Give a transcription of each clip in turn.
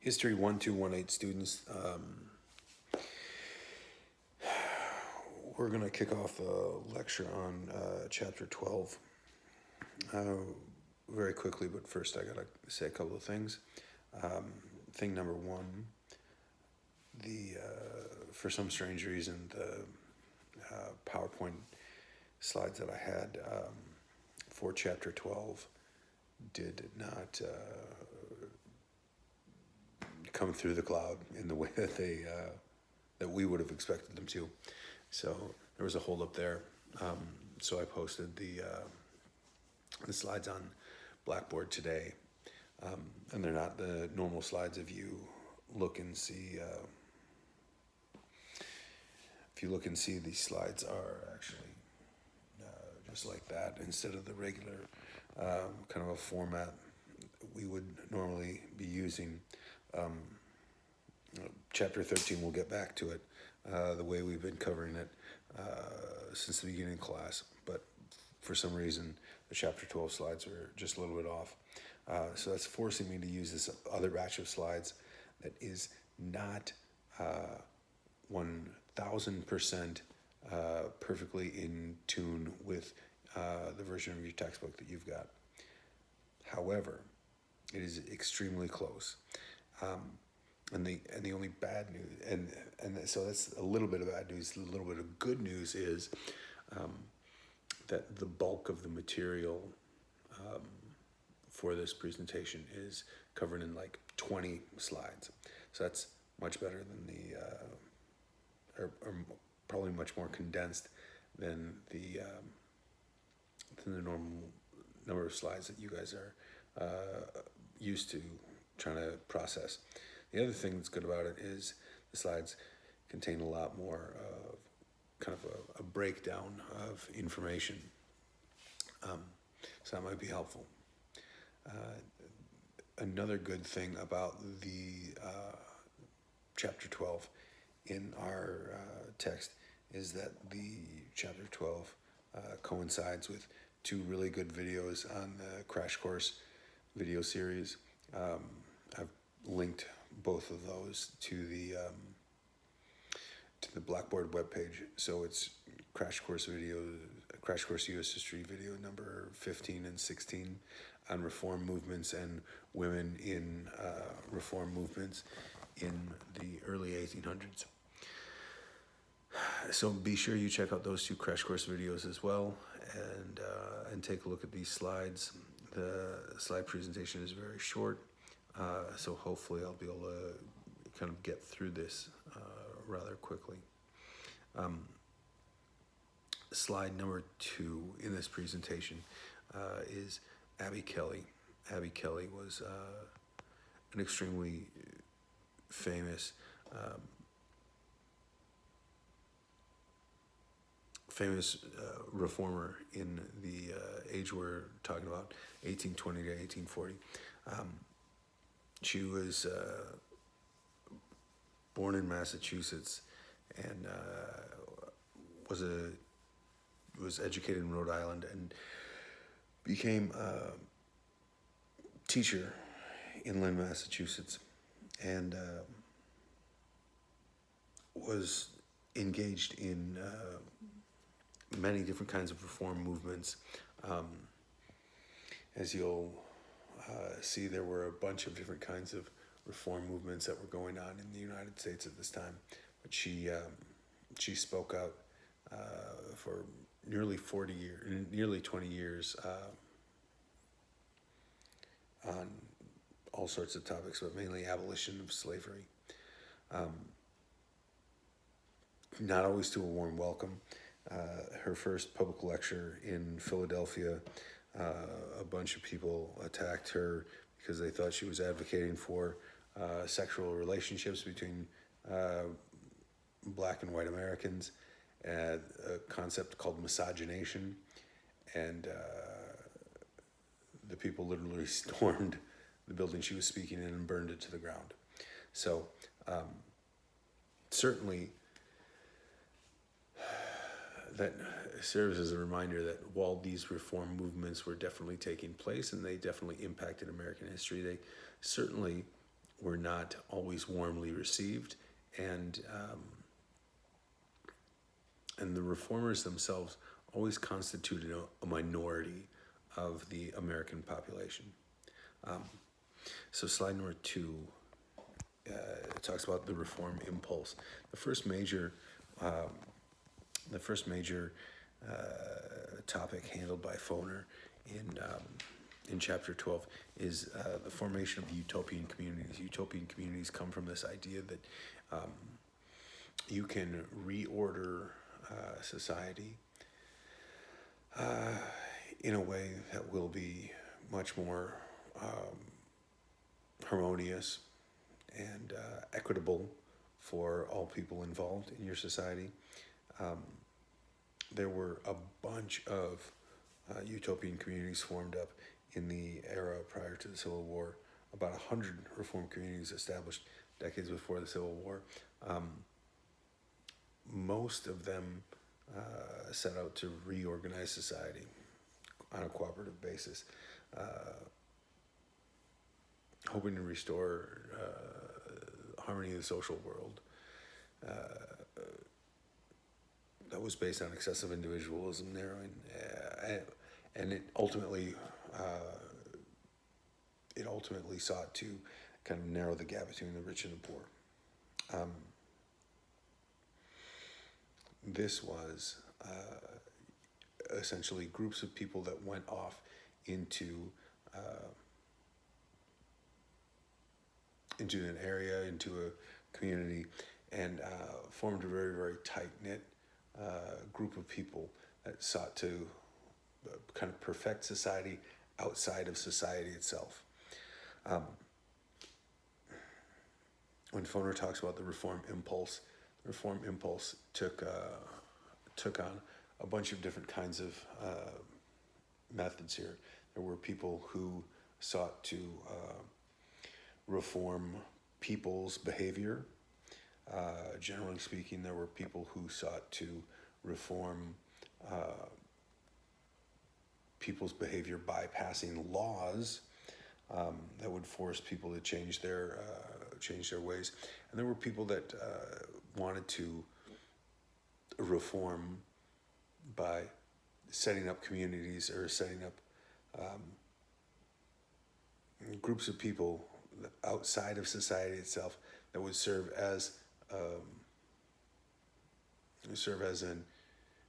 History 1218 students, we're going to kick off a lecture on chapter 12 very quickly, but first I got to say a couple of things. Thing number one, for some strange reason, the PowerPoint slides that I had for chapter 12 did not come through the cloud in the way that that we would have expected them to. So there was a hold up there. So I posted the slides on Blackboard today, and they're not the normal slides. If you look and see, these slides are actually just like that instead of the regular kind of a format we would normally be using. Chapter 13, we'll get back to it, the way we've been covering it since the beginning of class, but for some reason the chapter 12 slides are just a little bit off. So that's forcing me to use this other batch of slides that is not 1000% perfectly in tune with the version of your textbook that you've got. However, it is extremely close. And the only bad news, and so that's a little bit of bad news. A little bit of good news is that the bulk of the material for this presentation is covered in like 20 slides. So that's much better than or probably much more condensed than the normal number of slides that you guys are used to trying to process. The other thing that's good about it is the slides contain a lot more kind of a breakdown of information. So that might be helpful. Another good thing about the chapter 12 in our text is that the chapter 12 coincides with two really good videos on the Crash Course video series. I've linked both of those to the Blackboard webpage. So it's Crash Course US History video number 15 and 16 on reform movements and women in reform movements in the early 1800s. So be sure you check out those two Crash Course videos as well, and take a look at these slides. The slide presentation is very short, so hopefully I'll be able to kind of get through this rather quickly. Slide number 2 in this presentation is Abby Kelly. Abby Kelly was an extremely famous reformer in the age we're talking about, 1820 to 1840. She was born in Massachusetts and was educated in Rhode Island and became a teacher in Lynn, Massachusetts, and was engaged in many different kinds of reform movements. As you'll see, there were a bunch of different kinds of reform movements that were going on in the United States at this time, but she spoke out for nearly 20 years on all sorts of topics, but mainly abolition of slavery. Not always to a warm welcome. Her first public lecture in Philadelphia, a bunch of people attacked her because they thought she was advocating for sexual relationships between black and white Americans, and a concept called miscegenation, and the people literally stormed the building she was speaking in and burned it to the ground. So certainly that serves as a reminder that while these reform movements were definitely taking place and they definitely impacted American history, they certainly were not always warmly received, and the reformers themselves always constituted a minority of the American population. So slide number 2 it talks about the reform impulse. The first major topic handled by Foner in chapter 12 is the formation of utopian communities. Utopian communities come from this idea that you can reorder society in a way that will be much more harmonious and equitable for all people involved in your society. There were a bunch of utopian communities formed up in the era prior to the Civil War. About 100 reform communities established decades before the Civil War. Most of them set out to reorganize society on a cooperative basis, hoping to restore harmony in the social world. That was based on excessive individualism, narrowing, and it ultimately sought to kind of narrow the gap between the rich and the poor. This was essentially groups of people that went off into an area, into a community, and formed a very, very tight-knit group of people that sought to kind of perfect society outside of society itself. When Foner talks about the reform impulse took on a bunch of different kinds of methods here. There were people who sought to reform people's behavior. Generally speaking, there were people who sought to reform people's behavior by passing laws that would force people to change their ways. And there were people that wanted to reform by setting up communities or setting up groups of people outside of society itself that would serve as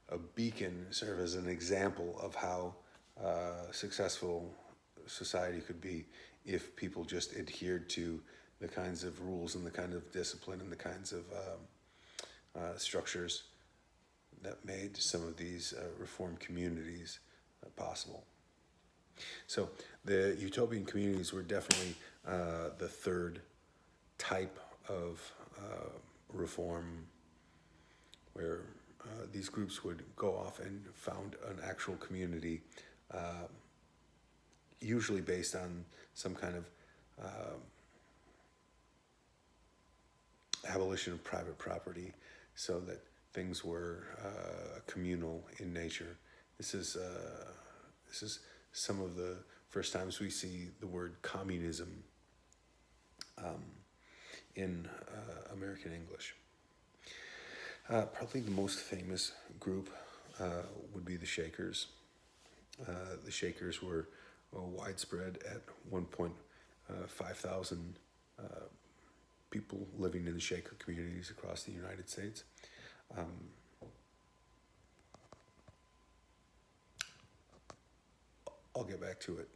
a beacon, serve as an example of how successful society could be if people just adhered to the kinds of rules and the kind of discipline and the kinds of structures that made some of these reform communities possible. So the utopian communities were definitely the third type of reform, where these groups would go off and found an actual community, usually based on some kind of abolition of private property, so that things were communal in nature. This is some of the first times we see the word communism in American English. Probably the most famous group would be the Shakers. The Shakers were widespread at one point, 5,000 people living in the Shaker communities across the United States. I'll get back to it